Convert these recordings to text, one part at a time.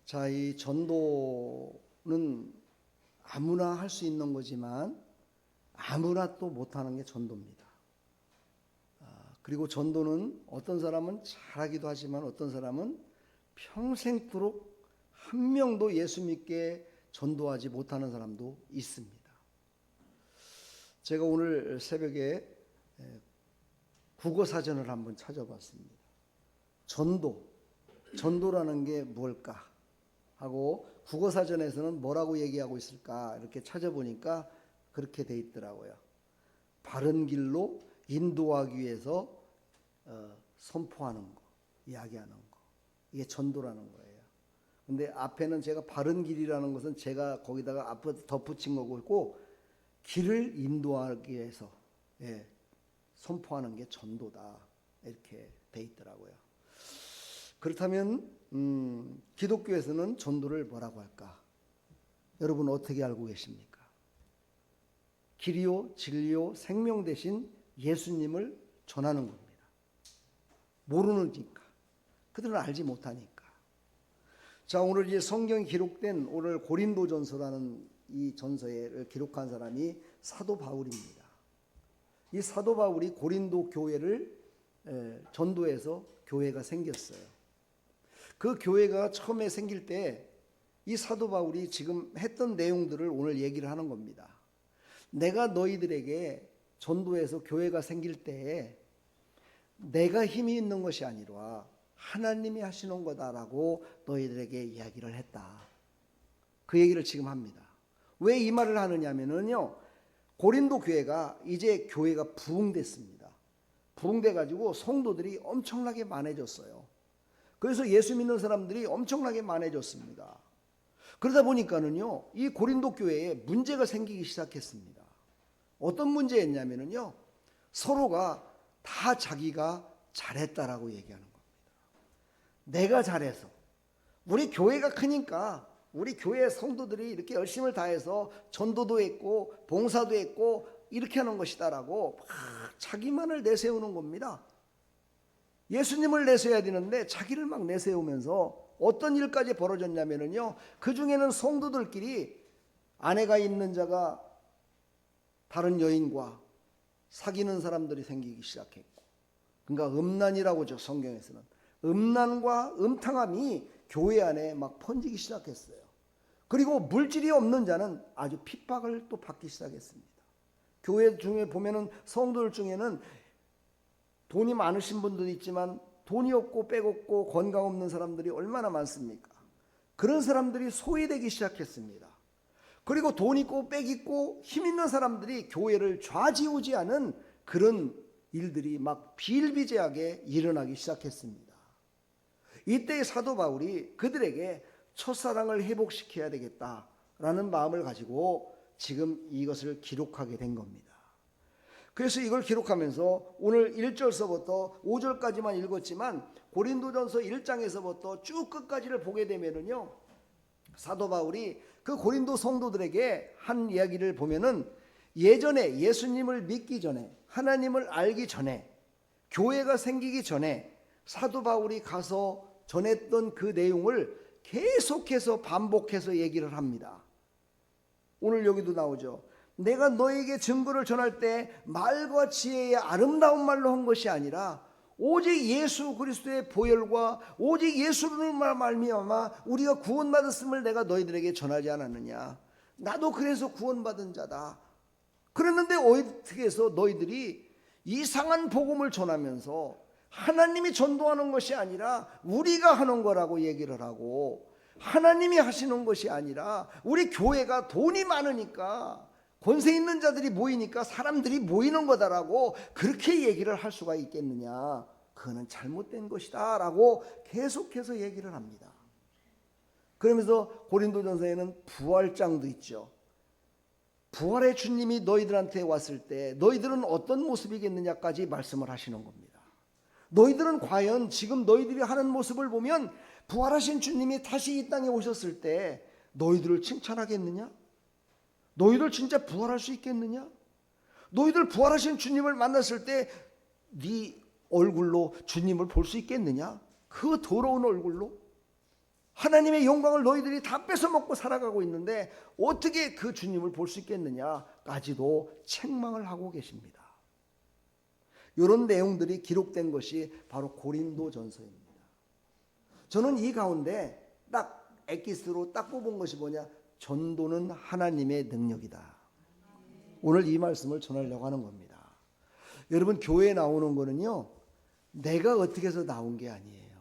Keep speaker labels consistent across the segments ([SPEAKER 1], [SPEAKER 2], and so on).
[SPEAKER 1] 자, 이 전도는 아무나 할 수 있는 거지만 아무나 또 못하는 게 전도입니다. 그리고 전도는 어떤 사람은 잘하기도 하지만 어떤 사람은 평생도록 한 명도 예수 믿게 전도하지 못하는 사람도 있습니다. 제가 오늘 새벽에 국어사전을 한번 찾아봤습니다. 전도라는 게 뭘까 하고 국어사전에서는 뭐라고 얘기하고 있을까 이렇게 찾아보니까 그렇게 돼 있더라고요. 바른 길로 인도하기 위해서 선포하는 거, 이야기하는 거, 이게 전도라는 거예요. 근데 앞에는 제가 바른 길이라는 것은 제가 거기다가 앞에 덧붙인 거고 길을 인도하기 위해서 선포하는 게 전도다 이렇게 돼 있더라고요. 그렇다면 기독교에서는 전도를 뭐라고 할까? 여러분 어떻게 알고 계십니까? 길이요 진리요 생명 되신 예수님을 전하는 겁니다. 모르니까, 그들은 알지 못하니까. 자, 오늘 이제 성경에 기록된 오늘 고린도전서라는 이 전서를 기록한 사람이 사도 바울입니다. 이 사도 바울이 고린도 교회를 전도해서 교회가 생겼어요. 그 교회가 처음에 생길 때 이 사도 바울이 지금 했던 내용들을 오늘 얘기를 하는 겁니다. 내가 너희들에게 전도해서 교회가 생길 때에 내가 힘이 있는 것이 아니라 하나님이 하시는 거다라고 너희들에게 이야기를 했다. 그 얘기를 지금 합니다. 왜 이 말을 하느냐면요, 고린도 교회가 이제 교회가 부흥됐습니다. 부흥돼 가지고 성도들이 엄청나게 많아졌어요. 그래서 예수 믿는 사람들이 엄청나게 많아졌습니다. 그러다 보니까는요, 이 고린도 교회에 문제가 생기기 시작했습니다. 어떤 문제였냐면요, 서로가 다 자기가 잘했다라고 얘기하는 겁니다. 내가 잘해서 우리 교회가 크니까 우리 교회 성도들이 이렇게 열심을 다해서 전도도 했고 봉사도 했고 이렇게 하는 것이다라고 막 자기만을 내세우는 겁니다. 예수님을 내세워야 되는데 자기를 막 내세우면서 어떤 일까지 벌어졌냐면요, 그 중에는 성도들끼리 아내가 있는 자가 다른 여인과 사귀는 사람들이 생기기 시작했고, 그러니까 음란이라고 하죠. 성경에서는 음란과 음탕함이 교회 안에 막 번지기 시작했어요. 그리고 물질이 없는 자는 아주 핍박을 또 받기 시작했습니다. 교회 중에 보면은 성도들 중에는 돈이 많으신 분도 있지만 돈이 없고 빼곡고 건강 없는 사람들이 얼마나 많습니까? 그런 사람들이 소외되기 시작했습니다. 그리고 돈 있고 빽 있고 힘 있는 사람들이 교회를 좌지우지하는 그런 일들이 막 비일비재하게 일어나기 시작했습니다. 이때 사도 바울이 그들에게 첫사랑을 회복시켜야 되겠다라는 마음을 가지고 지금 이것을 기록하게 된 겁니다. 그래서 이걸 기록하면서 오늘 1절서부터 5절까지만 읽었지만 고린도전서 1장에서부터 쭉 끝까지를 보게 되면은요, 사도 바울이 그 고린도 성도들에게 한 이야기를 보면은 예전에 예수님을 믿기 전에, 하나님을 알기 전에, 교회가 생기기 전에 사도 바울이 가서 전했던 그 내용을 계속해서 반복해서 얘기를 합니다. 오늘 여기도 나오죠. 내가 너에게 증거를 전할 때 말과 지혜의 아름다운 말로 한 것이 아니라 오직 예수 그리스도의 보혈과 오직 예수를 말미암아 우리가 구원받았음을 내가 너희들에게 전하지 않았느냐. 나도 그래서 구원받은 자다. 그랬는데 어떻게 해서 너희들이 이상한 복음을 전하면서 하나님이 전도하는 것이 아니라 우리가 하는 거라고 얘기를 하고, 하나님이 하시는 것이 아니라 우리 교회가 돈이 많으니까 권세 있는 자들이 모이니까 사람들이 모이는 거다라고 그렇게 얘기를 할 수가 있겠느냐. 그거는 잘못된 것이다 라고 계속해서 얘기를 합니다. 그러면서 고린도전서에는 부활장도 있죠. 부활의 주님이 너희들한테 왔을 때 너희들은 어떤 모습이겠느냐까지 말씀을 하시는 겁니다. 너희들은 과연 지금 너희들이 하는 모습을 보면 부활하신 주님이 다시 이 땅에 오셨을 때 너희들을 칭찬하겠느냐? 너희들 진짜 부활할 수 있겠느냐? 너희들 부활하신 주님을 만났을 때 네 얼굴로 주님을 볼 수 있겠느냐? 그 더러운 얼굴로? 하나님의 영광을 너희들이 다 뺏어먹고 살아가고 있는데 어떻게 그 주님을 볼 수 있겠느냐까지도 책망을 하고 계십니다. 이런 내용들이 기록된 것이 바로 고린도전서입니다. 저는 이 가운데 딱 엑기스로 딱 뽑은 것이 뭐냐? 전도는 하나님의 능력이다. 오늘 이 말씀을 전하려고 하는 겁니다. 여러분, 교회에 나오는 거는요, 내가 어떻게 해서 나온 게 아니에요.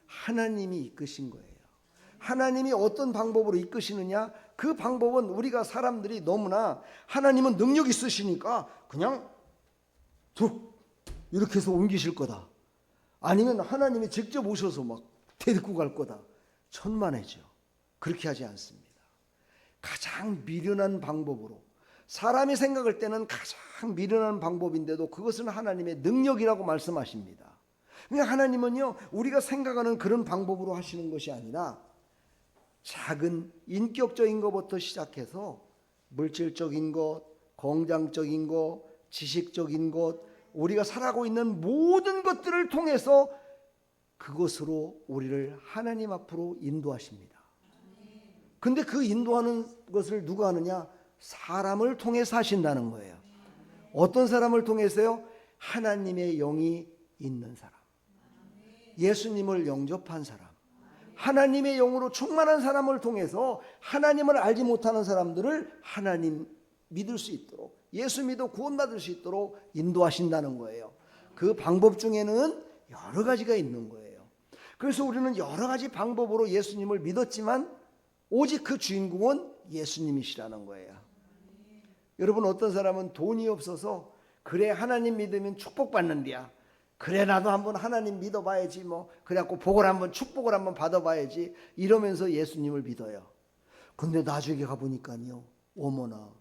[SPEAKER 1] 하나님이 이끄신 거예요. 하나님이 어떤 방법으로 이끄시느냐? 그 방법은 우리가 사람들이 너무나 하나님은 능력 있으시니까 그냥 툭 이렇게 해서 옮기실 거다. 아니면 하나님이 직접 오셔서 막 데리고 갈 거다. 천만에죠. 그렇게 하지 않습니다. 가장 미련한 방법으로, 사람이 생각할 때는 가장 미련한 방법인데도 그것은 하나님의 능력이라고 말씀하십니다. 그러니까 하나님은요, 우리가 생각하는 그런 방법으로 하시는 것이 아니라 작은 인격적인 것부터 시작해서 물질적인 것, 건강적인 것, 지식적인 것, 우리가 살아가고 있는 모든 것들을 통해서 그것으로 우리를 하나님 앞으로 인도하십니다. 근데 그 인도하는 것을 누가 하느냐? 사람을 통해서 하신다는 거예요. 어떤 사람을 통해서요? 하나님의 영이 있는 사람, 예수님을 영접한 사람, 하나님의 영으로 충만한 사람을 통해서 하나님을 알지 못하는 사람들을 하나님 믿을 수 있도록, 예수 믿어 구원받을 수 있도록 인도하신다는 거예요. 그 방법 중에는 여러 가지가 있는 거예요. 그래서 우리는 여러 가지 방법으로 예수님을 믿었지만 오직 그 주인공은 예수님이시라는 거예요. 여러분, 어떤 사람은 돈이 없어서 그래 하나님 믿으면 축복받는데야, 그래 나도 한번 하나님 믿어봐야지, 뭐 그래갖고 복을 한번, 축복을 한번 받아봐야지 이러면서 예수님을 믿어요. 근데 나중에 가보니까요, 어머나,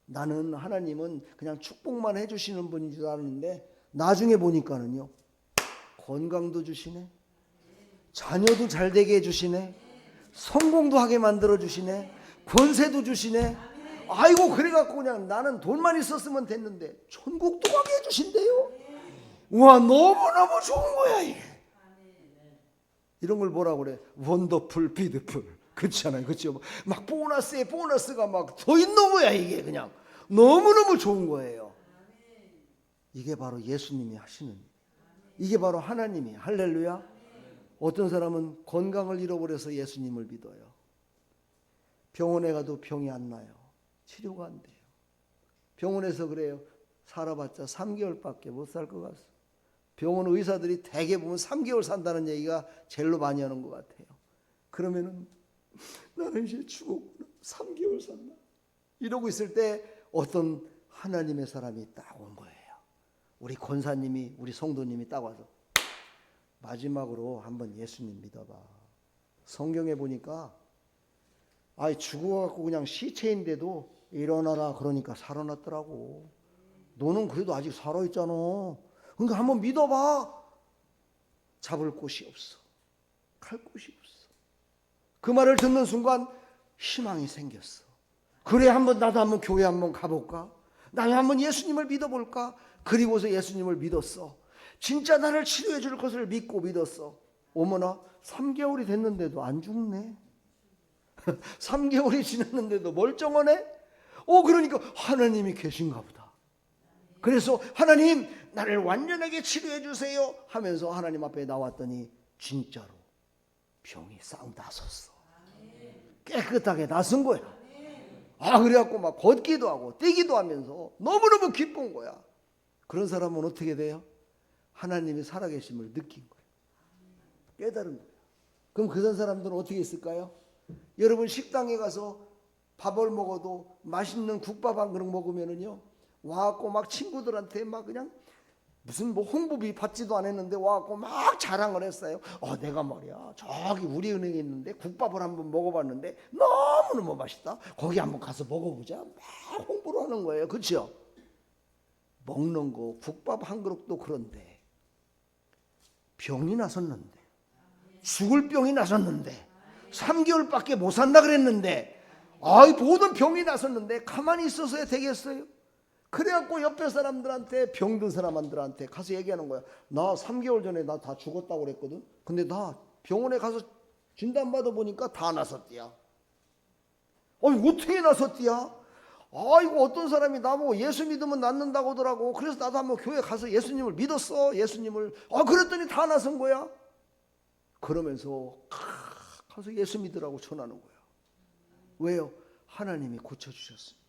[SPEAKER 1] 나는 하나님은 그냥 축복만 해주시는 분인 줄 알았는데 나중에 보니까는요, 건강도 주시네, 자녀도 잘 되게 해주시네, 성공도 하게 만들어 주시네, 권세도 주시네. 아이고, 그래갖고 그냥 나는 돈만 있었으면 됐는데 천국도 가게 해주신대요. 와, 너무너무 좋은 거야 이게. 이런 걸 뭐라고 그래? 원더풀, 비드풀. 그렇잖아요, 그렇죠? 막 보너스에 보너스가 막 더 있는 거야 이게. 그냥 너무너무 좋은 거예요. 이게 바로 예수님이 하시는 일. 이게 바로 하나님이. 할렐루야. 어떤 사람은 건강을 잃어버려서 예수님을 믿어요. 병원에 가도 병이 안 나요. 치료가 안 돼요. 병원에서 그래요, 살아봤자 3개월밖에 못 살 것 같아요. 병원 의사들이 대개 보면 3개월 산다는 얘기가 제일로 많이 하는 것 같아요. 그러면은 나는 이제 죽었구나, 3개월 산다 이러고 있을 때 어떤 하나님의 사람이 딱 온 거예요. 우리 권사님이, 우리 성도님이 딱 와서 마지막으로 한번 예수님 믿어봐. 성경에 보니까 죽어갖고 그냥 시체인데도 일어나라 그러니까 살아났더라고. 너는 그래도 아직 살아있잖아. 그러니까 한번 믿어봐. 잡을 곳이 없어, 갈 곳이 없어. 그 말을 듣는 순간 희망이 생겼어. 그래, 나도 한번 교회 한번 가볼까? 나도 한번 예수님을 믿어볼까? 그리고서 예수님을 믿었어. 진짜 나를 치료해 줄 것을 믿고 믿었어. 어머나, 3개월이 됐는데도 안 죽네. 3개월이 지났는데도 멀쩡하네. 그러니까 하나님이 계신가 보다. 그래서 하나님, 나를 완전하게 치료해 주세요 하면서 하나님 앞에 나왔더니 진짜로 병이 싹 나섰어. 깨끗하게 나선 거야. 그래갖고 막 걷기도 하고 뛰기도 하면서 너무너무 기쁜 거야. 그런 사람은 어떻게 돼요? 하나님이 살아계심을 느낀 거예요. 깨달은 거예요. 그럼 그런 사람들은 어떻게 있을까요? 여러분, 식당에 가서 밥을 먹어도 맛있는 국밥 한 그릇 먹으면은요, 와갖고 막 친구들한테 막 그냥 무슨 뭐 홍보비 받지도 않았는데 와갖고 막 자랑을 했어요. 내가 말이야, 저기 우리 은행에 있는데 국밥을 한번 먹어봤는데 너무너무 맛있다. 거기 한번 가서 먹어보자. 막 홍보를 하는 거예요. 그렇죠? 먹는 거, 국밥 한 그릇도 그런데 병이 나섰는데, 죽을 병이 나섰는데, 3개월밖에 못 산다 그랬는데, 모든 병이 나섰는데 가만히 있어서야 되겠어요? 그래갖고 옆에 사람들한테, 병든 사람들한테 가서 얘기하는 거야. 나 3개월 전에 나 다 죽었다고 그랬거든. 근데 나 병원에 가서 진단받아 보니까 다 나섰디야. 아니 어떻게 나섰디야? 아이고 어떤 사람이 나보고 예수 믿으면 낫는다고 하더라고. 그래서 나도 한번 교회 가서 예수님을 믿었어. 예수님을. 그랬더니 다 나선 거야. 그러면서 가서 예수 믿으라고 전하는 거야. 왜요? 하나님이 고쳐주셨으니까.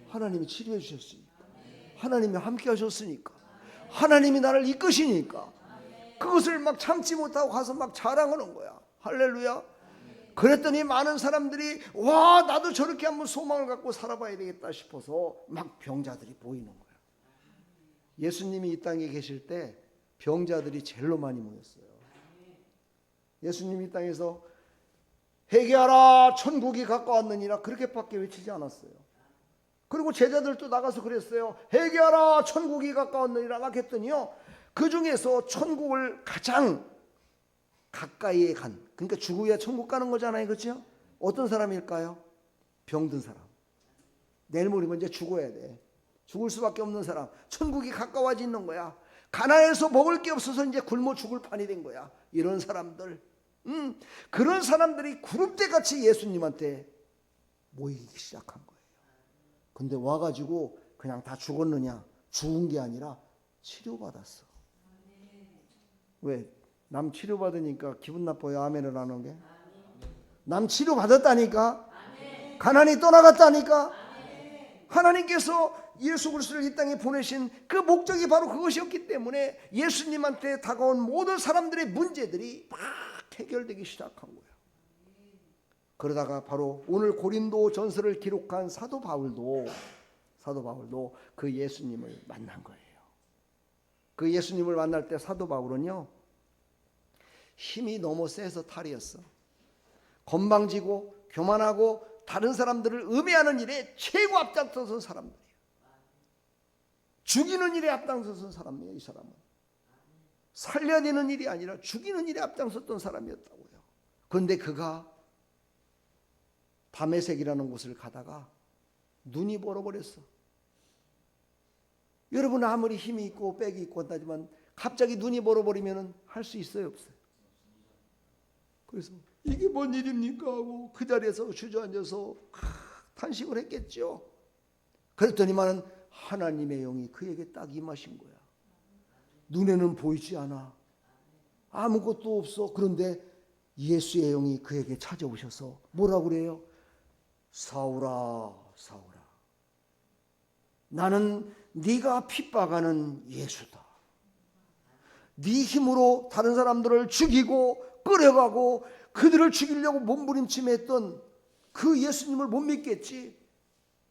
[SPEAKER 1] 하나님이 치료해 주셨으니까. 하나님이 함께 하셨으니까. 하나님이 나를 이끄시니까. 그것을 막 참지 못하고 가서 막 자랑하는 거야. 할렐루야. 그랬더니 많은 사람들이 와 나도 저렇게 한번 소망을 갖고 살아봐야 되겠다 싶어서 막 병자들이 보이는 거야. 예수님이 이 땅에 계실 때 병자들이 제일로 많이 모였어요. 예수님이 이 땅에서 회개하라 천국이 가까웠느니라 그렇게밖에 외치지 않았어요. 그리고 제자들도 나가서 그랬어요. 회개하라 천국이 가까웠느니라 막 했더니요, 그 중에서 천국을 가장 가까이에 간, 그러니까 죽어야 천국 가는 거잖아요, 그렇죠? 어떤 사람일까요? 병든 사람. 내일 모레면 이제 죽어야 돼. 죽을 수밖에 없는 사람. 천국이 가까워지는 거야. 가난해서 먹을 게 없어서 이제 굶어 죽을 판이 된 거야. 이런 사람들, 그런 사람들이 구름대같이 예수님한테 모이기 시작한 거예요. 근데 와가지고 그냥 다 죽었느냐? 죽은 게 아니라 치료받았어. 왜? 남 치료받으니까 기분 나빠요? 아멘을 안 하는 게? 남 치료받았다니까? 가난이 떠나갔다니까? 하나님께서 예수 그리스도를 이 땅에 보내신 그 목적이 바로 그것이었기 때문에 예수님한테 다가온 모든 사람들의 문제들이 막 해결되기 시작한 거예요. 그러다가 바로 오늘 고린도 전서를 기록한 사도 바울도 그 예수님을 만난 거예요. 그 예수님을 만날 때 사도 바울은요, 힘이 너무 세서 탈이었어. 건방지고 교만하고 다른 사람들을 음해하는 일에 최고 앞장서선 사람들이에요. 죽이는 일에 앞장서선 사람이에요. 이 사람은 살려야 되는 일이 아니라 죽이는 일에 앞장섰던 사람이었다고요. 그런데 그가 다메섹이라는 곳을 가다가 눈이 멀어버렸어. 여러분 아무리 힘이 있고 빽이 있고 한다지만 갑자기 눈이 멀어버리면 할 수 있어요, 없어요? 그래서 이게 뭔 일입니까 하고 그 자리에서 주저앉아서 탄식을 했겠죠. 그랬더니만 하나님의 영이 그에게 딱 임하신 거야. 눈에는 보이지 않아. 아무것도 없어. 그런데 예수의 영이 그에게 찾아오셔서 뭐라고 그래요? 사울아, 사울아, 나는 네가 핍박하는 예수다. 네 힘으로 다른 사람들을 죽이고 끌어가고 그들을 죽이려고 몸부림침했던 그 예수님을 못 믿겠지.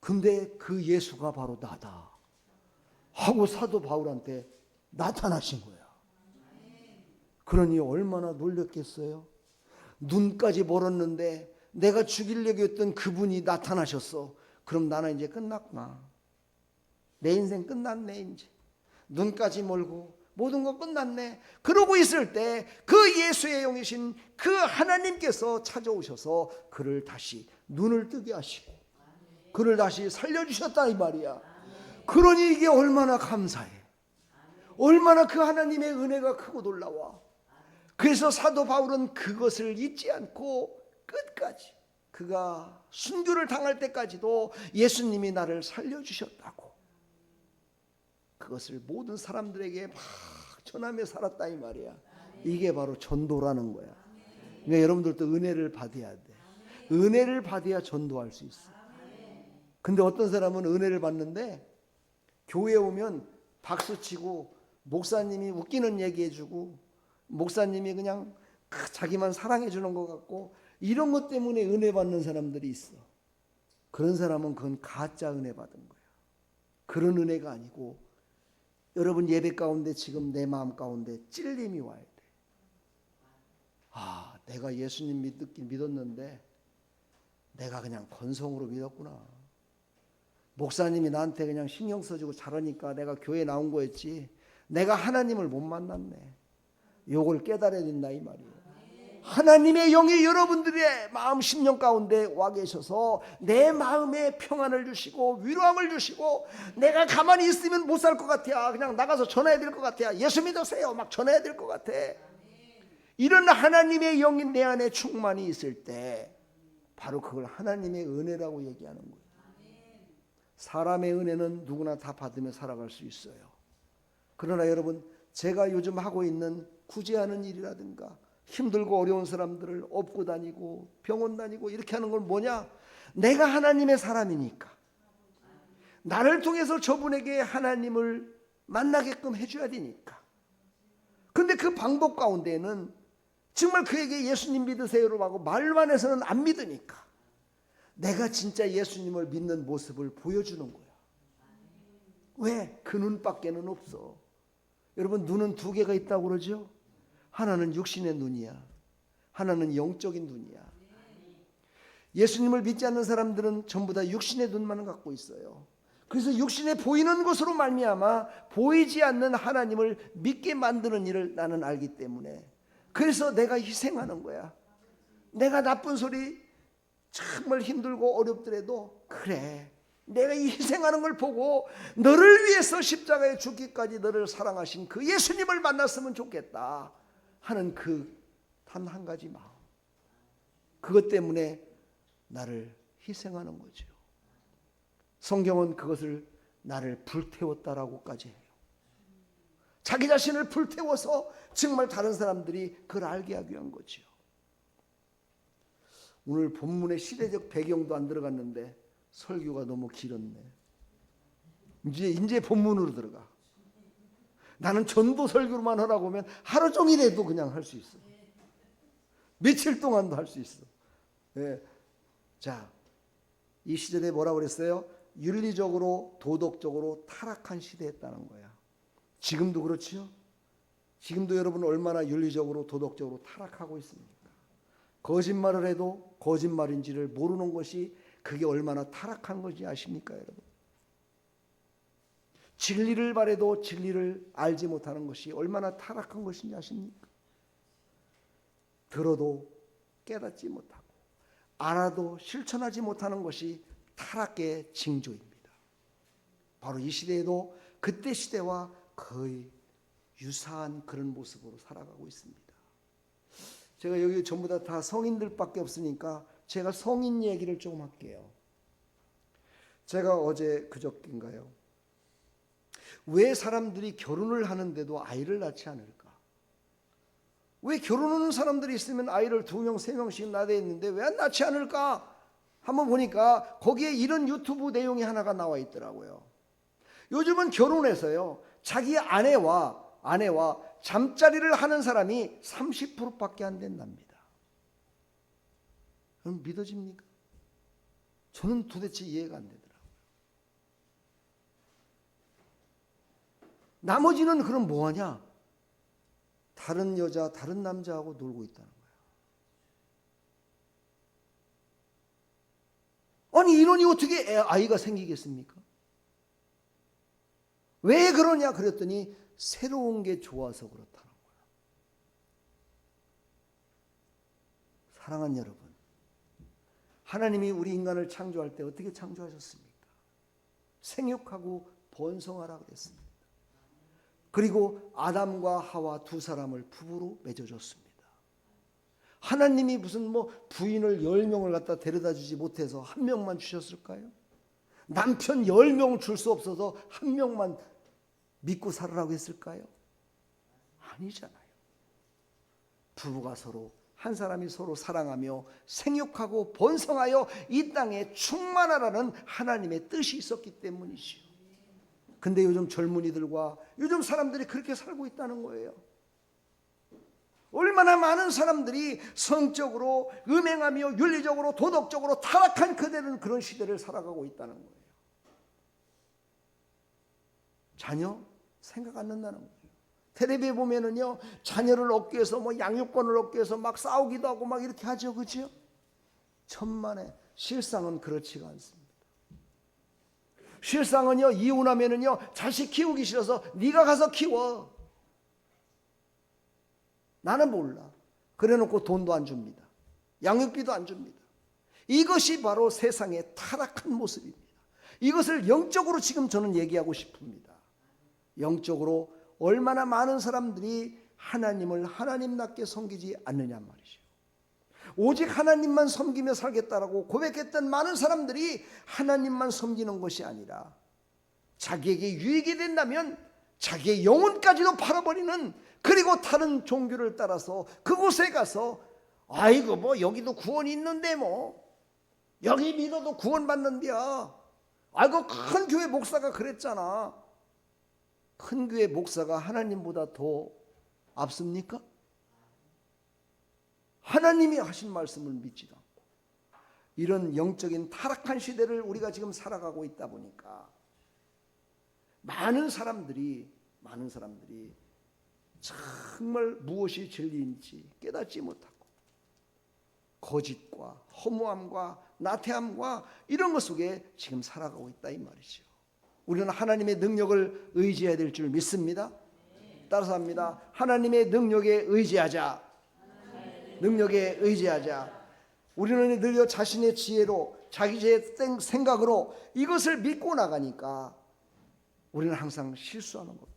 [SPEAKER 1] 근데 그 예수가 바로 나다 하고 사도 바울한테 나타나신 거야. 그러니 얼마나 놀랬겠어요. 눈까지 멀었는데 내가 죽이려고 했던 그분이 나타나셨어. 그럼 나는 이제 끝났구나. 내 인생 끝났네. 이제 눈까지 멀고 모든 거 끝났네. 그러고 있을 때 그 예수의 영이신 그 하나님께서 찾아오셔서 그를 다시 눈을 뜨게 하시고 그를 다시 살려주셨다 이 말이야. 그러니 이게 얼마나 감사해. 얼마나 그 하나님의 은혜가 크고 놀라워. 그래서 사도 바울은 그것을 잊지 않고 끝까지 그가 순교를 당할 때까지도 예수님이 나를 살려주셨다고 그것을 모든 사람들에게 막 전하며 살았다 이 말이야. 이게 바로 전도라는 거야. 그러니까 여러분들도 은혜를 받아야 돼. 은혜를 받아야 전도할 수 있어. 근데 어떤 사람은 은혜를 받는데 교회에 오면 박수치고 목사님이 웃기는 얘기해주고 목사님이 그냥 자기만 사랑해주는 것 같고 이런 것 때문에 은혜 받는 사람들이 있어. 그런 사람은 그건 가짜 은혜 받은 거야. 그런 은혜가 아니고 여러분 예배 가운데 지금 내 마음 가운데 찔림이 와야 돼. 아, 내가 예수님 믿긴 믿었는데 내가 그냥 건성으로 믿었구나. 목사님이 나한테 그냥 신경 써주고 잘하니까 내가 교회 나온 거였지. 내가 하나님을 못 만났네. 요걸 깨달아야 된다 이 말이에요. 하나님의 영이 여러분들의 마음 심령 가운데 와 계셔서 내 마음에 평안을 주시고 위로함을 주시고 내가 가만히 있으면 못 살 것 같아. 그냥 나가서 전해야 될 것 같아. 예수 믿으세요. 막 전해야 될 것 같아. 이런 하나님의 영이 내 안에 충만히 있을 때 바로 그걸 하나님의 은혜라고 얘기하는 거예요. 사람의 은혜는 누구나 다 받으며 살아갈 수 있어요. 그러나 여러분, 제가 요즘 하고 있는 구제하는 일이라든가 힘들고 어려운 사람들을 업고 다니고 병원 다니고 이렇게 하는 건 뭐냐? 내가 하나님의 사람이니까 나를 통해서 저분에게 하나님을 만나게끔 해줘야 되니까. 근데 그 방법 가운데는 정말 그에게 예수님 믿으세요라고 하고 말만 해서는 안 믿으니까 내가 진짜 예수님을 믿는 모습을 보여주는 거야. 왜? 그 눈밖에는 없어. 여러분, 눈은 두 개가 있다고 그러죠? 하나는 육신의 눈이야. 하나는 영적인 눈이야. 예수님을 믿지 않는 사람들은 전부 다 육신의 눈만 갖고 있어요. 그래서 육신에 보이는 것으로 말미암아 보이지 않는 하나님을 믿게 만드는 일을 나는 알기 때문에, 그래서 내가 희생하는 거야. 내가 나쁜 소리 정말 힘들고 어렵더라도 그래, 내가 이 희생하는 걸 보고 너를 위해서 십자가에 죽기까지 너를 사랑하신 그 예수님을 만났으면 좋겠다 하는 그 단 한 가지 마음, 그것 때문에 나를 희생하는 거죠. 성경은 그것을 나를 불태웠다라고까지 해요. 자기 자신을 불태워서 정말 다른 사람들이 그걸 알게 하기 위한 거죠. 오늘 본문의 시대적 배경도 안 들어갔는데 설교가 너무 길었네. 이제 본문으로 들어가. 나는 전도 설교로만 하라고 하면 하루 종일 해도 그냥 할 수 있어. 며칠 동안도 할 수 있어. 예. 자, 이 시대에 뭐라고 그랬어요? 윤리적으로 도덕적으로 타락한 시대였다는 거야. 지금도 그렇지요? 지금도 여러분 얼마나 윤리적으로 도덕적으로 타락하고 있습니까? 거짓말을 해도 거짓말인지를 모르는 것이 그게 얼마나 타락한 건지 아십니까, 여러분? 진리를 바래도 진리를 알지 못하는 것이 얼마나 타락한 것인지 아십니까? 들어도 깨닫지 못하고 알아도 실천하지 못하는 것이 타락의 징조입니다. 바로 이 시대에도 그때 시대와 거의 유사한 그런 모습으로 살아가고 있습니다. 제가 여기 전부 다 성인들밖에 없으니까 제가 성인 얘기를 조금 할게요. 제가 어제 그저께인가요? 왜 사람들이 결혼을 하는데도 아이를 낳지 않을까? 왜 결혼하는 사람들이 있으면 아이를 2명, 3명씩 낳아야 했는데 왜 안 낳지 않을까? 한번 보니까 거기에 이런 유튜브 내용이 하나가 나와 있더라고요. 요즘은 결혼해서요, 자기 아내와 잠자리를 하는 사람이 30%밖에 안 된답니다. 그럼 믿어집니까? 저는 도대체 이해가 안 되더라고요. 나머지는 그럼 뭐하냐? 다른 여자, 다른 남자하고 놀고 있다는 거예요. 아니, 이러니 어떻게 아이가 생기겠습니까? 왜 그러냐 그랬더니 새로운 게 좋아서 그렇다는 거예요. 사랑하는 여러분, 하나님이 우리 인간을 창조할 때 어떻게 창조하셨습니까? 생육하고 번성하라 그랬습니다. 그리고 아담과 하와 두 사람을 부부로 맺어줬습니다. 하나님이 무슨 부인을 10명을 갖다 데려다 주지 못해서 한 명만 주셨을까요? 남편 10명 줄 수 없어서 한 명만 믿고 살으라고 했을까요? 아니잖아요. 부부가 서로, 한 사람이 서로 사랑하며 생육하고 번성하여 이 땅에 충만하라는 하나님의 뜻이 있었기 때문이지요. 근데 요즘 젊은이들과 요즘 사람들이 그렇게 살고 있다는 거예요. 얼마나 많은 사람들이 성적으로 음행하며 윤리적으로 도덕적으로 타락한 그런 시대를 살아가고 있다는 거예요. 자녀 생각 안 난다는 거예요. 텔레비에 보면은요, 자녀를 얻기 위해서 양육권을 얻기 위해서 막 싸우기도 하고 막 이렇게 하죠, 그렇죠? 천만에 실상은 그렇지가 않습니다. 실상은요, 이혼하면은요, 자식 키우기 싫어서 네가 가서 키워. 나는 몰라. 그래놓고 돈도 안 줍니다. 양육비도 안 줍니다. 이것이 바로 세상의 타락한 모습입니다. 이것을 영적으로 지금 저는 얘기하고 싶습니다. 영적으로 얼마나 많은 사람들이 하나님을 하나님답게 섬기지 않느냐 말이죠. 오직 하나님만 섬기며 살겠다라고 고백했던 많은 사람들이 하나님만 섬기는 것이 아니라 자기에게 유익이 된다면 자기의 영혼까지도 팔아버리는, 그리고 다른 종교를 따라서 그곳에 가서 아이고 뭐 여기도 구원이 있는데 뭐 여기 믿어도 구원받는데야, 아이고 큰 교회 목사가 그랬잖아. 큰 교회 목사가 하나님보다 더 앞섭니까? 하나님이 하신 말씀을 믿지도 않고 이런 영적인 타락한 시대를 우리가 지금 살아가고 있다 보니까 많은 사람들이 정말 무엇이 진리인지 깨닫지 못하고 거짓과 허무함과 나태함과 이런 것 속에 지금 살아가고 있다 이 말이죠. 우리는 하나님의 능력을 의지해야 될 줄 믿습니다. 따라서 합니다. 하나님의 능력에 의지하자. 능력에 의지하자. 우리는 늘 자신의 지혜로 자기의 생각으로 이것을 믿고 나가니까 우리는 항상 실수하는 겁니다.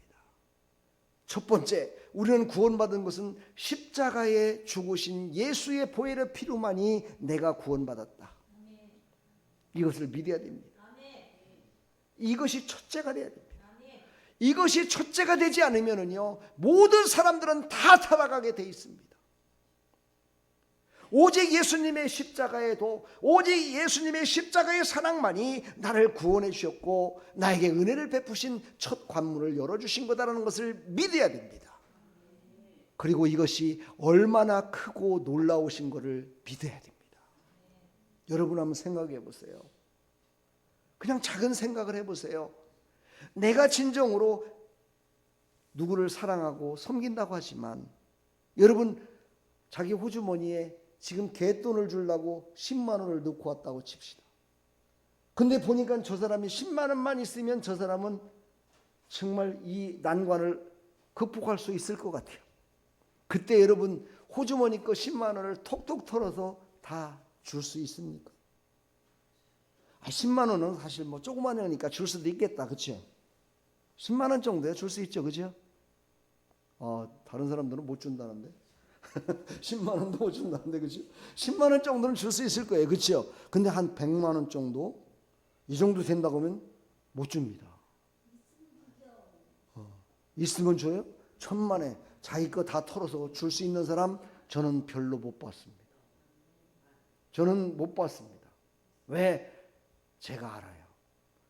[SPEAKER 1] 첫 번째, 우리는 구원받은 것은 십자가에 죽으신 예수의 보혈의 피로만이 내가 구원받았다. 이것을 믿어야 됩니다. 이것이 첫째가 돼야 됩니다. 이것이 첫째가 되지 않으면요 모든 사람들은 다 타락하게 돼 있습니다. 오직 예수님의 십자가에도 오직 예수님의 십자가의 사랑만이 나를 구원해 주셨고 나에게 은혜를 베푸신 첫 관문을 열어주신 거다라는 것을 믿어야 됩니다. 그리고 이것이 얼마나 크고 놀라우신 것을 믿어야 됩니다. 여러분 한번 생각해 보세요. 그냥 작은 생각을 해보세요. 내가 진정으로 누구를 사랑하고 섬긴다고 하지만 여러분 자기 호주머니에 지금 갯돈을 주려고 10만 원을 넣고 왔다고 칩시다. 근데 보니까 저 사람이 10만 원만 있으면 저 사람은 정말 이 난관을 극복할 수 있을 것 같아요. 그때 여러분 호주머니 거 10만 원을 톡톡 털어서 다 줄 수 있습니까? 10만 원은 사실 뭐 조그만 거니까 줄 수도 있겠다. 그렇죠? 10만 원 정도야 줄 수 있죠. 그죠? 다른 사람들은 못 준다는데 10만 원도 못 준다는데 그죠? 10만 원 정도는 줄 수 있을 거예요. 그렇죠? 근데 한 100만 원 정도 이 정도 된다고 하면 못 줍니다. 있으면 줘요? 천만에 자기 거 다 털어서 줄 수 있는 사람 저는 별로 못 봤습니다. 저는 못 봤습니다. 왜? 제가 알아요.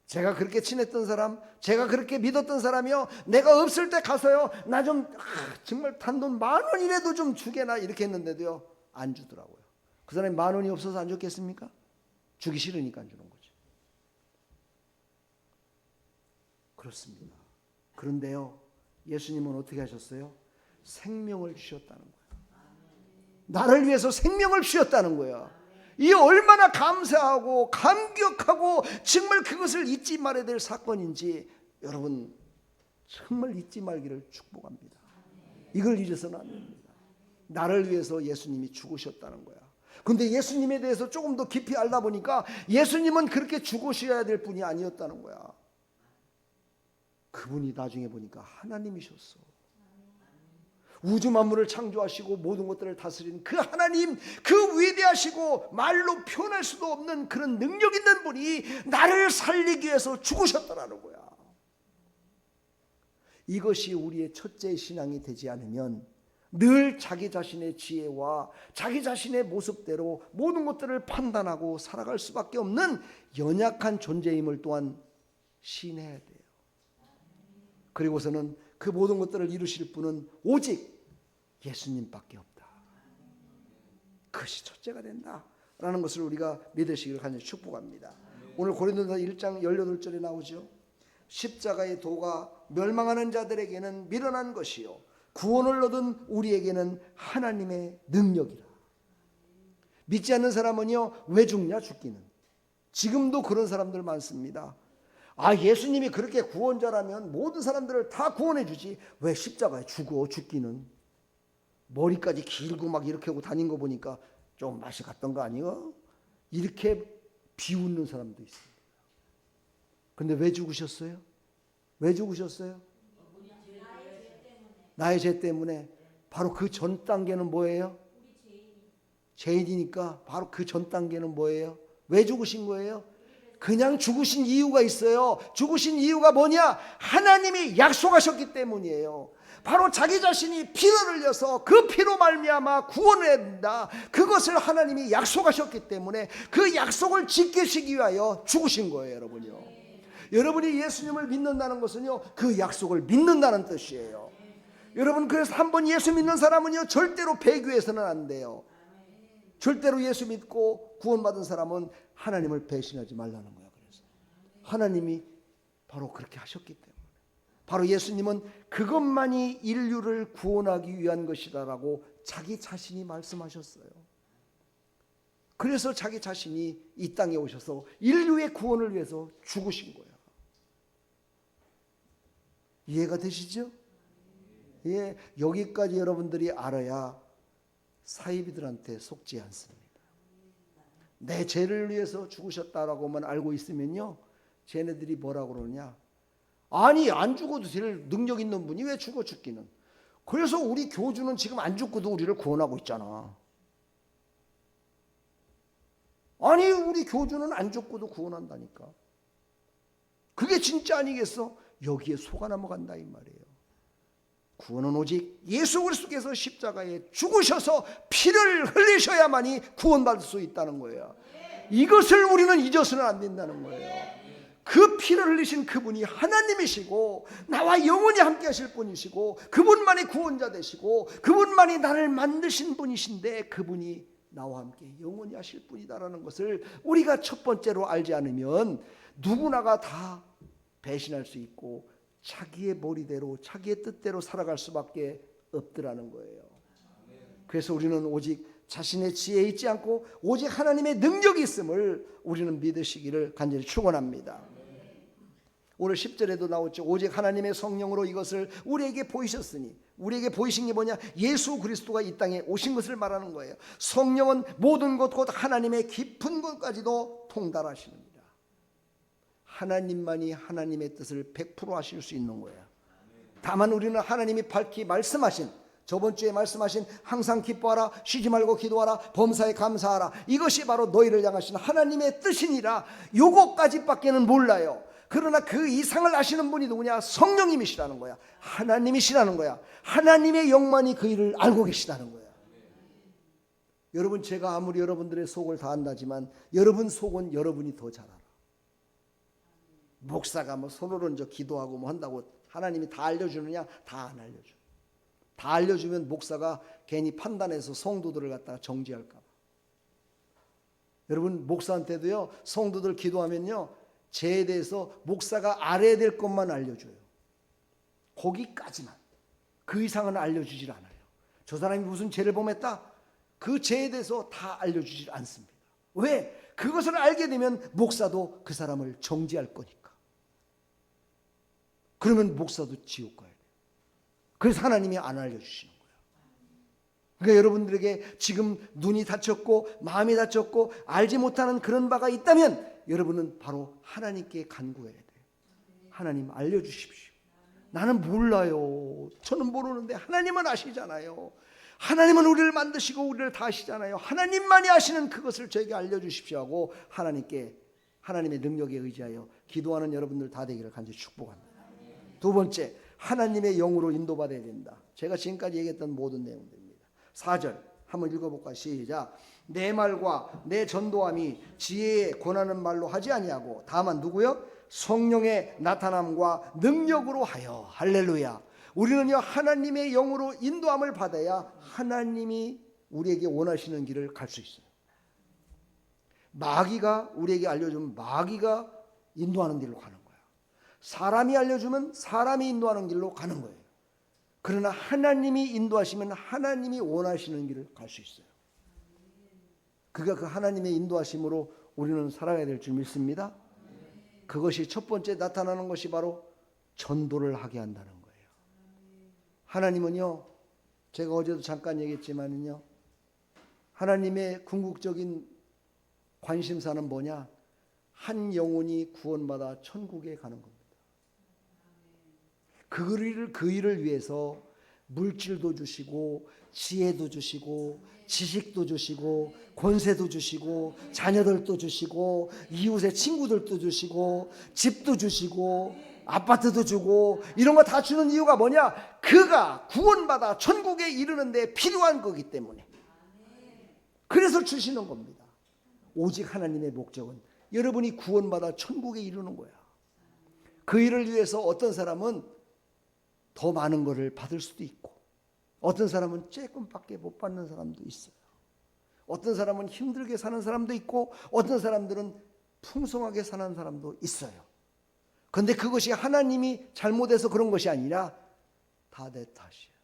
[SPEAKER 1] 제가 그렇게 친했던 사람, 제가 그렇게 믿었던 사람이요, 내가 없을 때 가서요 나 좀 정말 단돈 10,000원이라도 좀 주게나 이렇게 했는데도요 안 주더라고요. 그 사람이 10,000원이 없어서 안 줬겠습니까? 주기 싫으니까 안 주는 거죠. 그렇습니다. 그런데요 예수님은 어떻게 하셨어요? 생명을 주셨다는 거예요. 나를 위해서 생명을 주셨다는 거예요. 이 얼마나 감사하고 감격하고 정말 그것을 잊지 말아야 될 사건인지 여러분 정말 잊지 말기를 축복합니다. 이걸 잊어서는 안 됩니다. 나를 위해서 예수님이 죽으셨다는 거야. 근데 예수님에 대해서 조금 더 깊이 알다 보니까 예수님은 그렇게 죽으셔야 될 분이 아니었다는 거야. 그분이 나중에 보니까 하나님이셨어. 우주 만물을 창조하시고 모든 것들을 다스리는 그 하나님, 그 위대하시고 말로 표현할 수도 없는 그런 능력 있는 분이 나를 살리기 위해서 죽으셨다라는 거야. 이것이 우리의 첫째 신앙이 되지 않으면 늘 자기 자신의 지혜와 자기 자신의 모습대로 모든 것들을 판단하고 살아갈 수밖에 없는 연약한 존재임을 또한 시인해야 돼요. 그리고서는 그 모든 것들을 이루실 분은 오직 예수님밖에 없다. 그것이 첫째가 된다라는 것을 우리가 믿으시기를 간절히 축복합니다. 오늘 고린도서 1장 18절에 나오죠. 십자가의 도가 멸망하는 자들에게는 미련한 것이요 구원을 얻은 우리에게는 하나님의 능력이라. 믿지 않는 사람은요 왜 죽냐? 죽기는. 지금도 그런 사람들 많습니다. 예수님이 그렇게 구원자라면 모든 사람들을 다 구원해 주지 왜 십자가에 죽기는. 머리까지 길고 막 이렇게 하고 다닌 거 보니까 좀 맛이 갔던 거 아니에요? 이렇게 비웃는 사람도 있습니다. 근데 왜 죽으셨어요? 왜 죽으셨어요? 나의 죄 때문에. 바로 그 전 단계는 뭐예요? 죄인이니까 바로 그 전 단계는 뭐예요? 왜 죽으신 거예요? 그냥 죽으신 이유가 있어요. 죽으신 이유가 뭐냐? 하나님이 약속하셨기 때문이에요. 바로 자기 자신이 피를 흘려서 그 피로 말미암아 구원해야 된다. 그것을 하나님이 약속하셨기 때문에 그 약속을 지키시기 위하여 죽으신 거예요, 여러분요. 여러분이 예수님을 믿는다는 것은요, 그 약속을 믿는다는 뜻이에요. 여러분, 그래서 한번 예수 믿는 사람은요, 절대로 배교해서는 안 돼요. 절대로 예수 믿고 구원받은 사람은 하나님을 배신하지 말라는 거야. 그래서 하나님이 바로 그렇게 하셨기 때문에, 바로 예수님은 그것만이 인류를 구원하기 위한 것이다라고 자기 자신이 말씀하셨어요. 그래서 자기 자신이 이 땅에 오셔서 인류의 구원을 위해서 죽으신 거예요. 이해가 되시죠? 예, 여기까지 여러분들이 알아야 사이비들한테 속지 않습니다. 내 죄를 위해서 죽으셨다라고만 알고 있으면요, 쟤네들이 뭐라고 그러냐? 아니, 안 죽어도 될 능력 있는 분이 왜 죽어 죽기는? 그래서 우리 교주는 지금 안 죽고도 우리를 구원하고 있잖아. 아니, 우리 교주는 안 죽고도 구원한다니까. 그게 진짜 아니겠어? 여기에 속아 넘어간다 이 말이에요. 구원은 오직 예수 그리스도께서 십자가에 죽으셔서 피를 흘리셔야만이 구원받을 수 있다는 거예요. 이것을 우리는 잊어서는 안 된다는 거예요. 그 피를 흘리신 그분이 하나님이시고 나와 영원히 함께 하실 분이시고 그분만이 구원자 되시고 그분만이 나를 만드신 분이신데 그분이 나와 함께 영원히 하실 분이다라는 것을 우리가 첫 번째로 알지 않으면 누구나가 다 배신할 수 있고 자기의 머리대로 자기의 뜻대로 살아갈 수밖에 없더라는 거예요. 그래서 우리는 오직 자신의 지혜에 있지 않고 오직 하나님의 능력이 있음을 우리는 믿으시기를 간절히 축원합니다. 오늘 10절에도 나오죠. 오직 하나님의 성령으로 이것을 우리에게 보이셨으니, 우리에게 보이신 게 뭐냐? 예수 그리스도가 이 땅에 오신 것을 말하는 거예요. 성령은 모든 것 곧 하나님의 깊은 것까지도 통달하시는, 하나님만이 하나님의 뜻을 100% 하실 수 있는 거예요. 다만 우리는 하나님이 밝히 말씀하신, 저번 주에 말씀하신 항상 기뻐하라, 쉬지 말고 기도하라, 범사에 감사하라, 이것이 바로 너희를 향하신 하나님의 뜻이니라. 요거까지밖에는 몰라요. 그러나 그 이상을 아시는 분이 누구냐? 성령님이시라는 거야. 하나님이시라는 거야. 하나님의 영만이 그 일을 알고 계시다는 거야. 여러분, 제가 아무리 여러분들의 속을 다 안다지만 여러분 속은 여러분이 더 잘 알아. 목사가 뭐 손을 얹어 기도하고 뭐 한다고 하나님이 다 알려주느냐? 다 안 알려줘. 다 알려주면 목사가 괜히 판단해서 성도들을 갖다가 정죄할까 봐. 여러분, 목사한테도요, 성도들 기도하면요, 죄에 대해서 목사가 알아야 될 것만 알려줘요. 거기까지만. 그 이상은 알려주질 않아요. 저 사람이 무슨 죄를 범했다? 그 죄에 대해서 다 알려주질 않습니다. 왜? 그것을 알게 되면 목사도 그 사람을 정죄할 거니까. 그러면 목사도 지옥 가야 돼요. 그래서 하나님이 안 알려주시는 거예요. 그러니까 여러분들에게 지금 눈이 닫혔고 마음이 닫혔고 알지 못하는 그런 바가 있다면 여러분은 바로 하나님께 간구해야 돼요. 하나님 알려주십시오. 나는 몰라요. 저는 모르는데 하나님은 아시잖아요. 하나님은 우리를 만드시고 우리를 다 아시잖아요. 하나님만이 아시는 그것을 저에게 알려주십시오 하고 하나님께, 하나님의 능력에 의지하여 기도하는 여러분들 다 되기를 간절히 축복합니다. 두 번째, 하나님의 영으로 인도받아야 된다. 제가 지금까지 얘기했던 모든 내용들입니다. 4절 한번 읽어볼까요? 시작. 내 말과 내 전도함이 지혜에 권하는 말로 하지 아니하고 다만 누구요? 성령의 나타남과 능력으로 하여. 할렐루야. 우리는요, 하나님의 영으로 인도함을 받아야 하나님이 우리에게 원하시는 길을 갈 수 있어요. 마귀가 우리에게 알려주면 마귀가 인도하는 길로 가는 거예요. 사람이 알려주면 사람이 인도하는 길로 가는 거예요. 그러나 하나님이 인도하시면 하나님이 원하시는 길을 갈 수 있어요. 그러니까 그 하나님의 인도하심으로 우리는 살아가야 될 줄 믿습니다. 그것이 첫 번째 나타나는 것이 바로 전도를 하게 한다는 거예요. 하나님은요, 제가 어제도 잠깐 얘기했지만요, 하나님의 궁극적인 관심사는 뭐냐? 한 영혼이 구원받아 천국에 가는 겁니다. 그 일을 위해서 물질도 주시고 지혜도 주시고 지식도 주시고 권세도 주시고 자녀들도 주시고 이웃의 친구들도 주시고 집도 주시고 아파트도 주고 이런 거 다 주는 이유가 뭐냐? 그가 구원받아 천국에 이르는 데 필요한 거기 때문에. 그래서 주시는 겁니다. 오직 하나님의 목적은 여러분이 구원받아 천국에 이르는 거야. 그 일을 위해서 어떤 사람은 더 많은 것을 받을 수도 있고 어떤 사람은 조금밖에 못 받는 사람도 있어요. 어떤 사람은 힘들게 사는 사람도 있고 어떤 사람들은 풍성하게 사는 사람도 있어요. 그런데 그것이 하나님이 잘못해서 그런 것이 아니라 다 내 탓이에요.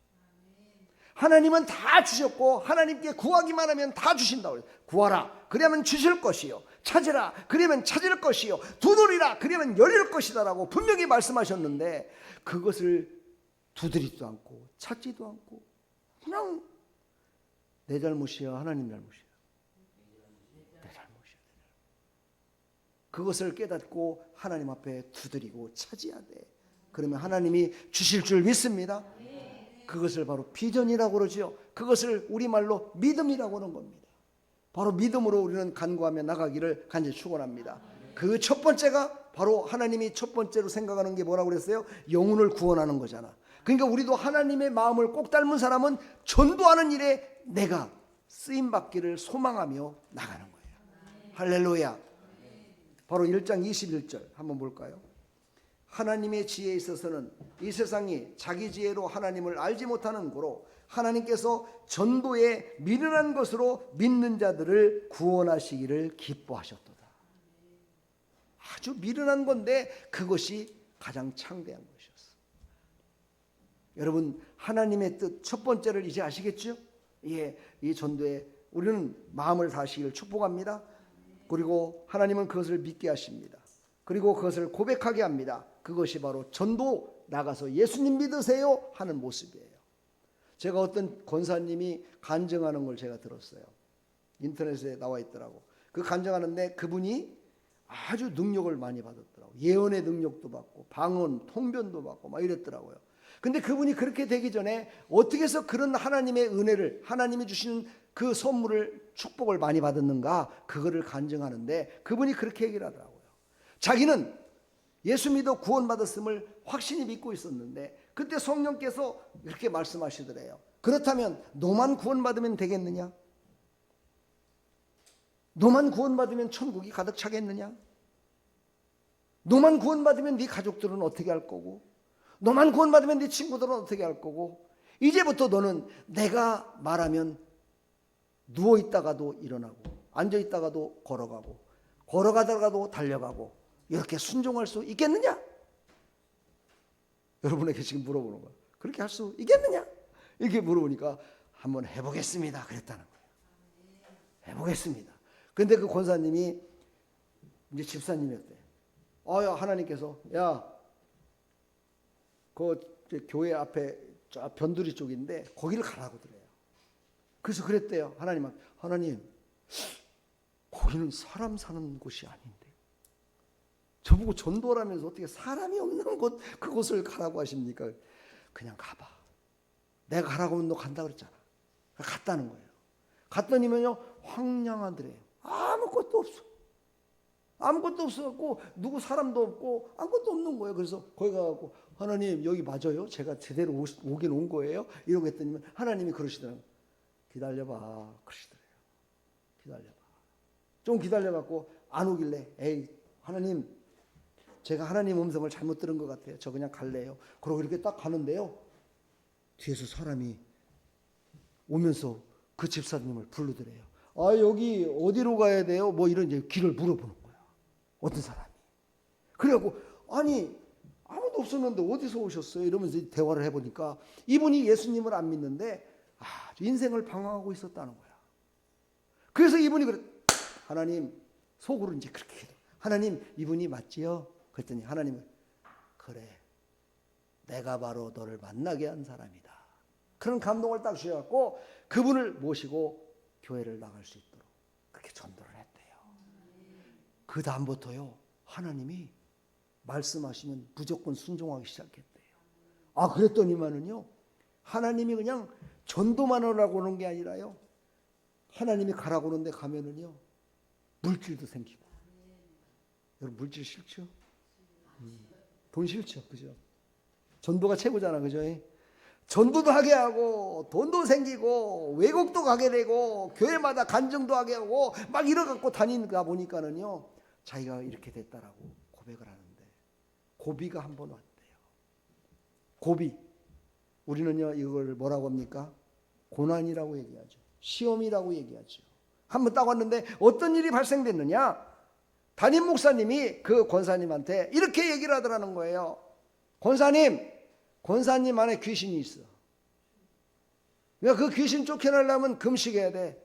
[SPEAKER 1] 하나님은 다 주셨고 하나님께 구하기만 하면 다 주신다고 해요. 구하라 그러면 주실 것이요, 찾으라 그러면 찾을 것이요, 두드리라 그러면 열릴 것이다 라고 분명히 말씀하셨는데 그것을 두드리지도 않고 찾지도 않고 그냥 내 잘못이야 하나님 잘못이야 내 잘못이야. 그것을 깨닫고 하나님 앞에 두드리고 찾아야 돼. 그러면 하나님이 주실 줄 믿습니다. 그것을 바로 비전이라고 그러죠. 그것을 우리말로 믿음이라고 하는 겁니다. 바로 믿음으로 우리는 간구하며 나가기를 간절히 축원합니다. 그 첫 번째가 바로 하나님이 첫 번째로 생각하는 게 뭐라고 그랬어요? 영혼을 구원하는 거잖아. 그러니까 우리도 하나님의 마음을 꼭 닮은 사람은 전도하는 일에 내가 쓰임받기를 소망하며 나가는 거예요. 할렐루야. 바로 1장 21절 한번 볼까요? 하나님의 지혜에 있어서는 이 세상이 자기 지혜로 하나님을 알지 못하는 고로 하나님께서 전도에 미련한 것으로 믿는 자들을 구원하시기를 기뻐하셨도다. 아주 미련한 건데 그것이 가장 창대한 것이었어. 여러분 하나님의 뜻 첫 번째를 이제 아시겠죠? 예, 이 전도에 우리는 마음을 다하시기를 축복합니다. 그리고 하나님은 그것을 믿게 하십니다. 그리고 그것을 고백하게 합니다. 그것이 바로 전도 나가서 예수님 믿으세요 하는 모습이에요. 제가 어떤 권사님이 간증하는 걸 제가 들었어요. 인터넷에 나와 있더라고. 그 간증하는데 그분이 아주 능력을 많이 받았더라고. 예언의 능력도 받고 방언, 통변도 받고 막 이랬더라고요. 근데 그분이 그렇게 되기 전에 어떻게 해서 그런 하나님의 은혜를 하나님이 주시는 그 선물을 축복을 많이 받았는가 그거를 간증하는데 그분이 그렇게 얘기를 하더라고요. 자기는 예수 믿어 구원받았음을 확신히 믿고 있었는데 그때 성령께서 이렇게 말씀하시더래요. 그렇다면 너만 구원받으면 되겠느냐? 너만 구원받으면 천국이 가득 차겠느냐? 너만 구원받으면 네 가족들은 어떻게 할 거고? 너만 구원받으면 네 친구들은 어떻게 할 거고? 이제부터 너는 내가 말하면 누워있다가도 일어나고 앉아있다가도 걸어가고 걸어가다가도 달려가고 이렇게 순종할 수 있겠느냐? 여러분에게 지금 물어보는 거예요. 그렇게 할 수 있겠느냐? 이렇게 물어보니까 한번 해보겠습니다 그랬다는 거예요. 해보겠습니다. 근데 그 권사님이 이제 집사님이었대. 하나님께서 그 교회 앞에 저 변두리 쪽인데 거기를 가라고 그래요. 그래서 그랬대요. 하나님 거기는 사람 사는 곳이 아닌데 저보고 전도라면서 어떻게 사람이 없는 곳 그곳을 가라고 하십니까? 그냥 가봐. 내가 가라고 하면 너 간다 그랬잖아. 갔다는 거예요. 갔더니면요 황량하더래요. 아무것도 없어. 아무것도 없어갖고 누구 사람도 없고 아무것도 없는 거예요. 그래서 거기 가갖고 하나님 여기 맞아요? 제가 제대로 오긴 온 거예요? 이러고 했더니 하나님이 그러시더라고요. 기다려봐 그러시더래요. 기다려봐. 좀 기다려갖고 안 오길래 에이 하나님 제가 하나님 음성을 잘못 들은 것 같아요. 저 그냥 갈래요. 그러고 이렇게 딱 가는데요. 뒤에서 사람이 오면서 그 집사님을 부르더래요. 여기 어디로 가야 돼요? 뭐 이런 이제 길을 물어보는 거야. 어떤 사람이. 그래갖고 아니 아무도 없었는데 어디서 오셨어요? 이러면서 대화를 해보니까 이분이 예수님을 안 믿는데 인생을 방황하고 있었다는 거야. 그래서 이분이 그래 하나님 속으로 이제 그렇게 기도. 하나님 이분이 맞지요? 그랬더니 하나님은 그래 내가 바로 너를 만나게 한 사람이다. 그런 감동을 딱 주셔갖고 그분을 모시고 교회를 나갈 수 있도록 그렇게 전도를 했대요. 그 다음부터요 하나님이 말씀하시면 무조건 순종하기 시작했대요. 그랬더니만은요 하나님이 그냥 전도만 하라고 하는 게 아니라요, 하나님이 가라고 하는데 가면은요 물질도 생기고. 여러분 물질 싫죠? 돈 싫죠? 그죠? 전도가 최고잖아. 그죠? 전도도 하게 하고 돈도 생기고 외국도 가게 되고 교회마다 간증도 하게 하고 막 이래갖고 다니다 보니까는요 자기가 이렇게 됐다라고 고백을 하는데, 고비가 한 번 왔대요. 고비. 우리는요 이걸 뭐라고 합니까? 고난이라고 얘기하죠. 시험이라고 얘기하죠. 한 번 딱 왔는데 어떤 일이 발생됐느냐? 담임 목사님이 그 권사님한테 이렇게 얘기를 하더라는 거예요. 권사님 안에 귀신이 있어. 그 귀신 쫓겨나려면 금식해야 돼.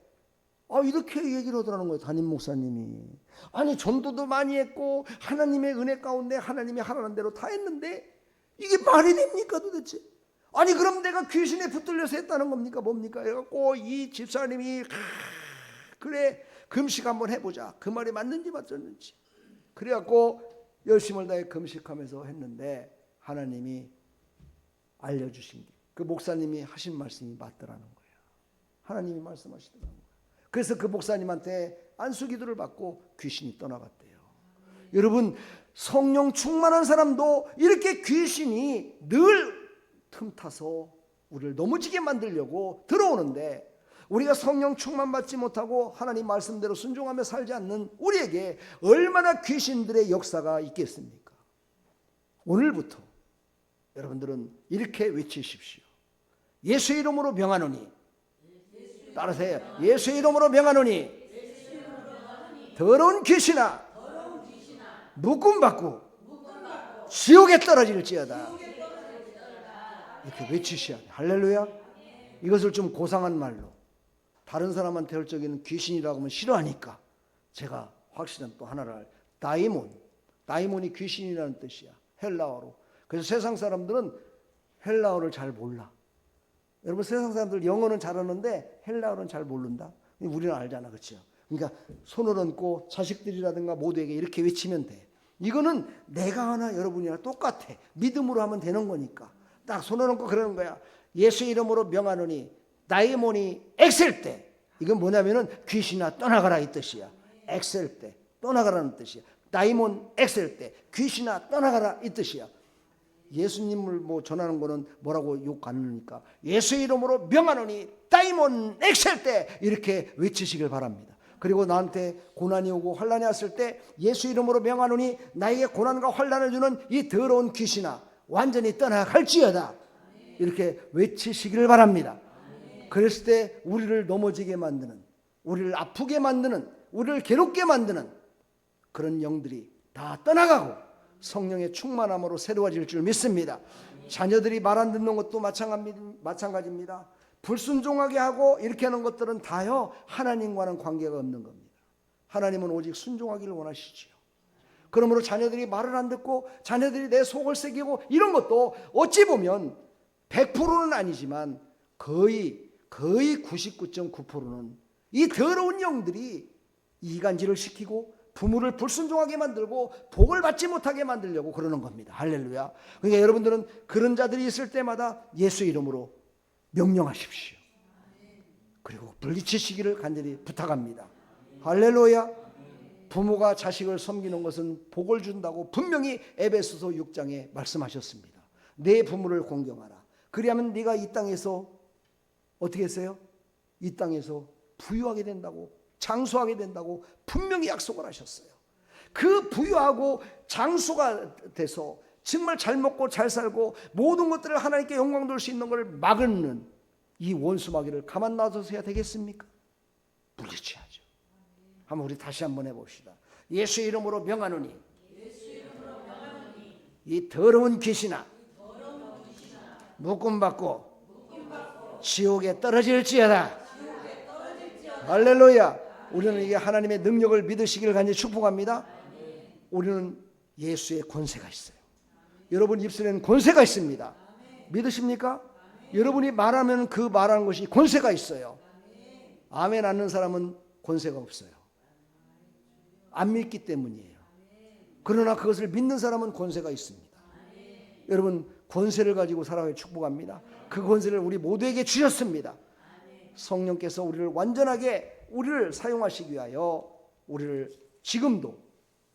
[SPEAKER 1] 이렇게 얘기를 하더라는 거예요, 담임 목사님이. 아니 전도도 많이 했고 하나님의 은혜 가운데 하나님이 하라는 대로 다 했는데 이게 말이 됩니까 도대체? 아니 그럼 내가 귀신에 붙들려서 했다는 겁니까? 뭡니까? 그래갖고 이 집사님이 그래 금식 한번 해보자. 그 말이 맞는지 맞았는지. 그래갖고 열심을 다해 금식하면서 했는데 하나님이 알려주신 게, 그 목사님이 하신 말씀이 맞더라는 거예요. 하나님이 말씀하시더라는 거예요. 그래서 그 목사님한테 안수기도를 받고 귀신이 떠나갔대요. 여러분 성령 충만한 사람도 이렇게 귀신이 늘 틈타서 우리를 넘어지게 만들려고 들어오는데, 우리가 성령 충만 받지 못하고 하나님 말씀대로 순종하며 살지 않는 우리에게 얼마나 귀신들의 역사가 있겠습니까? 오늘부터 여러분들은 이렇게 외치십시오. 예수의 이름으로 명하노니, 따라서 예수의 이름으로 명하노니 더러운 귀신아 묶음 받고 지옥에 떨어질지어다. 이렇게 외치셔야 돼. 할렐루야. 이것을 좀 고상한 말로, 다른 사람한테 할 적에는 귀신이라고 하면 싫어하니까 제가 확실한 또 하나를, 다이몬이 귀신이라는 뜻이야, 헬라어로. 그래서 세상 사람들은 헬라어를 잘 몰라. 여러분 세상 사람들 영어는 잘하는데 헬라어는 잘 모른다. 우리는 알잖아, 그렇죠? 그러니까 손을 얹고 자식들이라든가 모두에게 이렇게 외치면 돼. 이거는 내가 하나 여러분이나 똑같아. 믿음으로 하면 되는 거니까 딱 손을 얹고 그러는 거야. 예수 이름으로 명하노니 다이몬이 엑셀 때, 이건 뭐냐면은 귀신아 떠나가라 이 뜻이야. 엑셀 때 떠나가라는 뜻이야. 다이몬 엑셀 때 귀신아 떠나가라 이 뜻이야. 예수님을 뭐 전하는 거는 뭐라고 욕 안 하니까 예수 이름으로 명하노니 다이몬 엑셀 때 이렇게 외치시길 바랍니다. 그리고 나한테 고난이 오고 환난이 왔을 때 예수 이름으로 명하노니 나에게 고난과 환난을 주는 이 더러운 귀신아 완전히 떠나갈지어다. 이렇게 외치시기를 바랍니다. 그랬을 때 우리를 넘어지게 만드는, 우리를 아프게 만드는, 우리를 괴롭게 만드는 그런 영들이 다 떠나가고 성령의 충만함으로 새로워질 줄 믿습니다. 자녀들이 말 안 듣는 것도 마찬가지입니다. 불순종하게 하고 이렇게 하는 것들은 다요 하나님과는 관계가 없는 겁니다. 하나님은 오직 순종하기를 원하시지요. 그러므로 자녀들이 말을 안 듣고 자녀들이 내 속을 새기고 이런 것도 어찌 보면 100%는 아니지만 거의 99.9%는 이 더러운 영들이 이간질을 시키고 부모를 불순종하게 만들고 복을 받지 못하게 만들려고 그러는 겁니다. 할렐루야. 그러니까 여러분들은 그런 자들이 있을 때마다 예수 이름으로 명령하십시오. 그리고 물리치시기를 간절히 부탁합니다. 할렐루야. 부모가 자식을 섬기는 것은 복을 준다고 분명히 에베소서 6장에 말씀하셨습니다. 내 부모를 공경하라. 그리하면 네가 이 땅에서 어떻게 했어요? 이 땅에서 부유하게 된다고, 장수하게 된다고 분명히 약속을 하셨어요. 그 부유하고 장수가 돼서 정말 잘 먹고 잘 살고 모든 것들을 하나님께 영광 돌 수 있는 것을 막는 이 원수마귀를 가만 놔둬서 해야 되겠습니까? 물리쳐야죠. 한번 우리 다시 한번 해봅시다. 예수 이름으로 명하노니 이 더러운 귀신아 묶음 받고 지옥에 떨어질지어다. 할렐루야. 우리는 이게 하나님의 능력을 믿으시기를 간절히 축복합니다. 우리는 예수의 권세가 있어요. 여러분 입술에는 권세가 있습니다. 믿으십니까? 여러분이 말하면 그 말하는 것이 권세가 있어요. 아멘 않는 사람은 권세가 없어요. 안 믿기 때문이에요. 그러나 그것을 믿는 사람은 권세가 있습니다. 여러분 권세를 가지고 살아가길 축복합니다. 그 권세를 우리 모두에게 주셨습니다. 성령께서 우리를 완전하게 우리를 사용하시기 위하여 우리를 지금도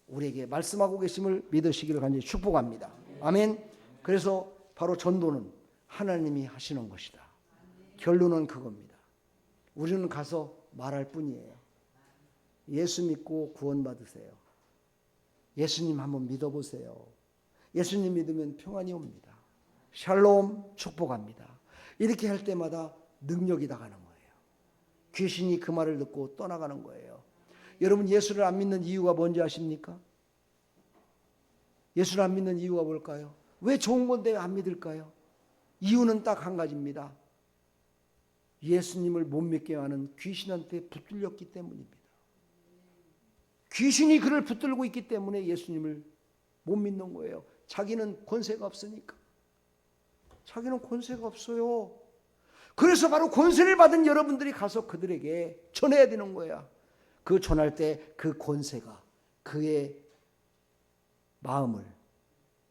[SPEAKER 1] 우리에게 말씀하고 계심을 믿으시기를 간절히 축복합니다. 아멘. 그래서 바로 전도는 하나님이 하시는 것이다. 결론은 그겁니다. 우리는 가서 말할 뿐이에요. 예수 믿고 구원받으세요. 예수님 한번 믿어보세요. 예수님 믿으면 평안이 옵니다. 샬롬 축복합니다. 이렇게 할 때마다 능력이 나가는 거예요. 귀신이 그 말을 듣고 떠나가는 거예요. 여러분 예수를 안 믿는 이유가 뭔지 아십니까? 예수를 안 믿는 이유가 뭘까요? 왜 좋은 건데 안 믿을까요? 이유는 딱 한 가지입니다. 예수님을 못 믿게 하는 귀신한테 붙들렸기 때문입니다. 귀신이 그를 붙들고 있기 때문에 예수님을 못 믿는 거예요. 자기는 권세가 없으니까. 자기는 권세가 없어요. 그래서 바로 권세를 받은 여러분들이 가서 그들에게 전해야 되는 거야. 그 전할 때 그 권세가 그의 마음을,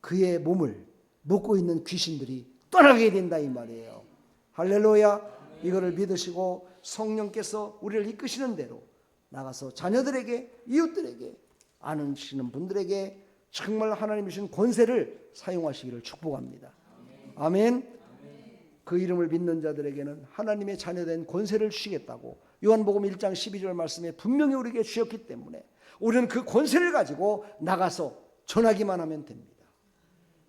[SPEAKER 1] 그의 몸을 묶고 있는 귀신들이 떠나게 된다 이 말이에요. 할렐루야. 이거를 믿으시고 성령께서 우리를 이끄시는 대로 나가서 자녀들에게, 이웃들에게, 아시는 분들에게 정말 하나님이 주신 권세를 사용하시기를 축복합니다. 아멘. 그 이름을 믿는 자들에게는 하나님의 자녀된 권세를 주시겠다고 요한복음 1장 12절 말씀에 분명히 우리에게 주셨기 때문에 우리는 그 권세를 가지고 나가서 전하기만 하면 됩니다.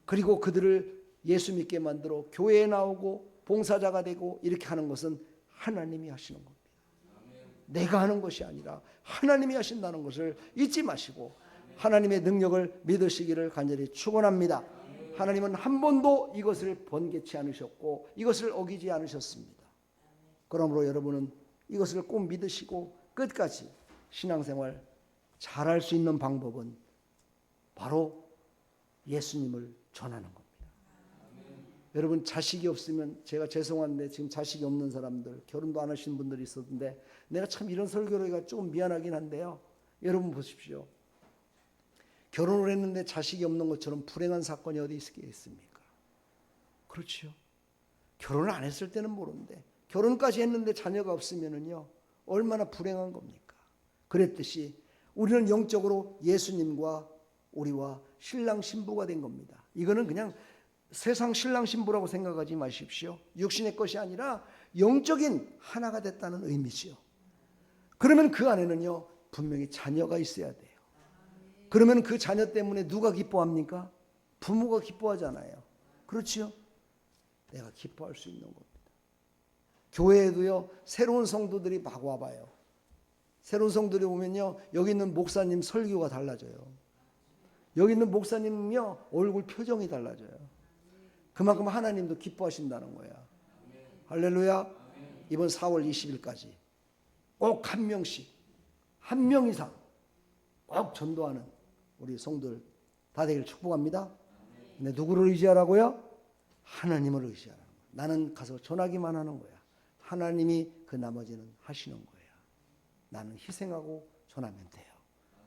[SPEAKER 1] 그리고 그들을 예수 믿게 만들어 교회에 나오고 봉사자가 되고 이렇게 하는 것은 하나님이 하시는 겁니다. 내가 하는 것이 아니라 하나님이 하신다는 것을 잊지 마시고 하나님의 능력을 믿으시기를 간절히 축원합니다. 하나님은 한 번도 이것을 번개치 않으셨고 이것을 어기지 않으셨습니다. 그러므로 여러분은 이것을 꼭 믿으시고 끝까지 신앙생활 잘할 수 있는 방법은 바로 예수님을 전하는 겁니다. 여러분 자식이 없으면, 제가 죄송한데 지금 자식이 없는 사람들, 결혼도 안 하신 분들이 있었는데 내가 참 이런 설교를 하기가 조금 미안하긴 한데요. 여러분 보십시오. 결혼을 했는데 자식이 없는 것처럼 불행한 사건이 어디 있겠습니까? 그렇죠. 결혼을 안 했을 때는 모르는데 결혼까지 했는데 자녀가 없으면은요 얼마나 불행한 겁니까? 그랬듯이 우리는 영적으로 예수님과 우리와 신랑 신부가 된 겁니다. 이거는 그냥 세상 신랑 신부라고 생각하지 마십시오. 육신의 것이 아니라 영적인 하나가 됐다는 의미지요. 그러면 그 안에는요 분명히 자녀가 있어야 돼요. 그러면 그 자녀 때문에 누가 기뻐합니까? 부모가 기뻐하잖아요. 그렇지요? 내가 기뻐할 수 있는 겁니다. 교회에도요 새로운 성도들이 막 와봐요. 새로운 성도들이 오면요 여기 있는 목사님 설교가 달라져요. 여기 있는 목사님은요 얼굴 표정이 달라져요. 그만큼 하나님도 기뻐하신다는 거야. 할렐루야. 이번 4월 20일까지 꼭 한 명씩, 한 명 이상 꼭 전도하는 우리 성도들 다 되기를 축복합니다. 근데 누구를 의지하라고요? 하나님을 의지하라는 거야. 나는 가서 전하기만 하는 거야. 하나님이 그 나머지는 하시는 거예요. 나는 희생하고 전하면 돼요.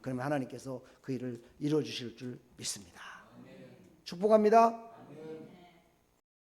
[SPEAKER 1] 그러면 하나님께서 그 일을 이루어주실 줄 믿습니다. 축복합니다.